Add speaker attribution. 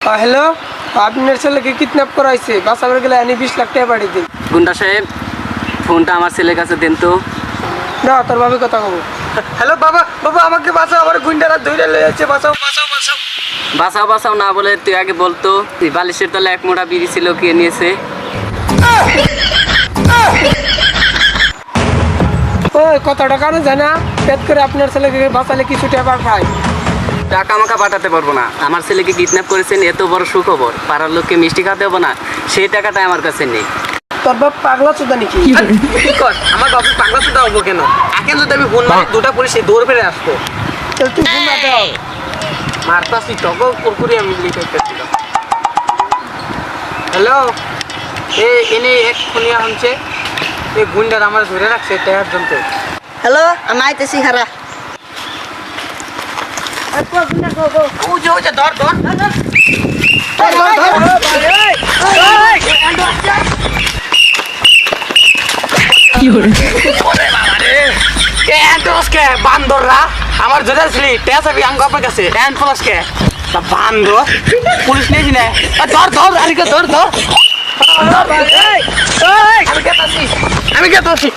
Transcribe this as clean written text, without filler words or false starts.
Speaker 1: Hello, আপনার ছেলেকে kidnap করা হয়েছে, বাঁচাবার গেলে আমি 20 লাখ টাকা পাঠিয়ে দিন।
Speaker 2: গুন্ডা সাহেব, ফোনটা আমার ছেলের কাছে দেন তো।
Speaker 1: না, তোর ভাবে কথা বলবো। হ্যালো বাবা, বাবা আমাকে বাঁচাও, আমার গুন্ডারা ধরে লয়ে যাচ্ছে, বাঁচাও বাঁচাও বাঁচাও।
Speaker 2: বাঁচাও বাঁচাও না বলে তুই আগে বলতো তুই বালিশের তলে এক মোটা বিড়ি ছিল, কে নিয়েছে?
Speaker 1: ওই কথাটা কারণ জানা, পেট করে আপনার ছেলেকে বাঁচালে কিছু টাকা পায়।
Speaker 2: টাকা আমাকে পাঠাতে পারবো না। আমার ছেলেকে কিডন্যাপ করেছেন, এত বড় সুখবর, পাড়ার লোককে মিষ্টি খাওয়াতে হবো না? সেই টাকাটা আমার কাছে নেই।
Speaker 1: তোর বাপ পাগলা চোদা নাকি?
Speaker 3: আমার বাবু পাগলা সুদা হবো কেন? এখন যদি আমি ফোন মারি দুটা পুলিশ দৌড় ফেলে আসতো।
Speaker 1: তাহলে তুই ঘুমা দাও।
Speaker 3: মারতাছি টগো কুরকুরি আমি লিখে ছিল। হ্যালো, এনে এক খুনিয়া হচ্ছে, এই গুন্ডার আমার ধরে রাখছে টাকার জন্য।
Speaker 4: হ্যালো, আমি আইতেছি হারা।
Speaker 3: ধর ধর বান্দররা আমার ধরে আসলি টেসাবি আঙ্গ আপনার কাছে এন্ড প্লাসকে বান্দর পুলিশ নিয়েছি না। ধর ধর আরিকে ধর ধর আমি কে আছি